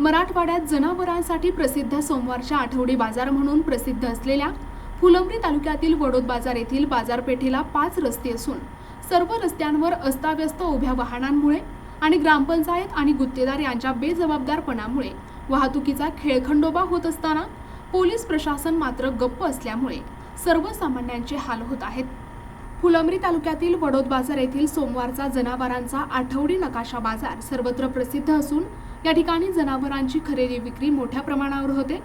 मराठवाड्यात जनावरांसाठी प्रसिद्ध सोमवारच्या आठवडी बाजार म्हणून प्रसिद्ध असलेल्या फुलंब्री तालुक्यातील वडोद बाजार येथील बाजारपेठेला 5 रस्ते असून सर्व रस्त्यांवर अस्ताव्यस्त उभ्या वाहनांमुळे आणि ग्रामपंचायत आणि गुत्तेदार यांच्या बेजबाबदारपणामुळे वाहतुकीचा खेळखंडोबा होत असताना पोलीस प्रशासन मात्र गप्प असल्यामुळे सर्वसामान्यांचे हाल होत आहेत। फुलंब्री तालुक्यातील वडोद बाजार येथील सोमवारचा जनावरांचा आठवडी नकाशा बाजार सर्वत्र प्रसिद्ध असून या ठिकाणी जनावरांची खरेदी विक्री मोठ्या प्रमाणावर होते।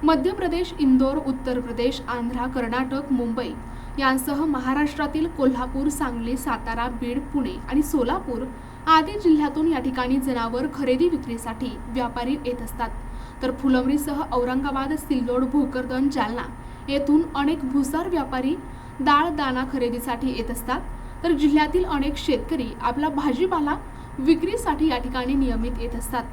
मध्य प्रदेश, इंदोर, उत्तर प्रदेश, आंध्र, कर्नाटक, मुंबई यांसह महाराष्ट्रातील कोल्हापूर, सांगली, सातारा, बीड, पुणे आणि सोलापूर आदी जिल्ह्यातून या ठिकाणी जनावर खरेदी विक्रीसाठी व्यापारी येत असतात। तर फुलंब्रीसह औरंगाबाद, सिल्लोड, भोकरदन, जालना येथून अनेक भुसार व्यापारी डाळ दाणा खरेदीसाठी येत असतात। तर जिल्ह्यातील अनेक शेतकरी आपला भाजीपाला विक्रीसाठी या ठिकाणी नियमित येत असतात।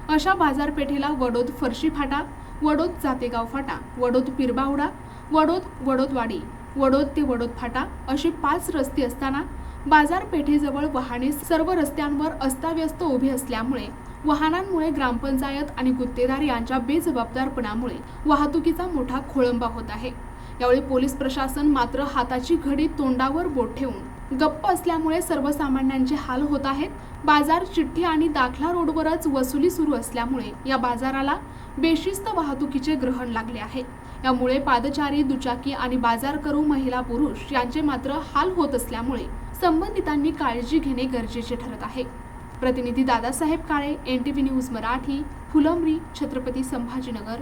अशा बाजारपेठेला वडोद फरशी फाटा, वडोद जातेगाव फाटा, वडोद पिरबावडा, वडोदवाडी, वडोद ते वडोद फाटा असे 5 रस्ते असताना बाजारपेठेजवळ वाहने सर्व रस्त्यांवर अस्ताव्यस्त उभी असल्यामुळे वाहनांमुळे ग्रामपंचायत आणि गुत्तेदार यांच्या बेजबाबदारपणामुळे वाहतुकीचा मोठा खोळंबा होत आहे। यावेळी पोलीस प्रशासन मात्र हाताची घडी तोंडावर बोट ठेवून गप्प असल्यामुळे सर्वसामान्यांचे हाल होत आहेत। बाजार चिठ्ठी आणि दाखला रोडवरच वसुली सुरू असल्यामुळे या बाजाराला बेशिस्त वाहतुकीचे ग्रहण लागले आहे। यामुळे पादचारी, दुचाकी आणि बाजार करू महिला पुरुष यांचे मात्र हाल होत असल्यामुळे संबंधितांनी काळजी घेणे गरजेचे ठरत आहे। प्रतिनिधी दादासाहेब काळे, NTV न्यूज मराठी, फुलंब्री, छत्रपती संभाजीनगर।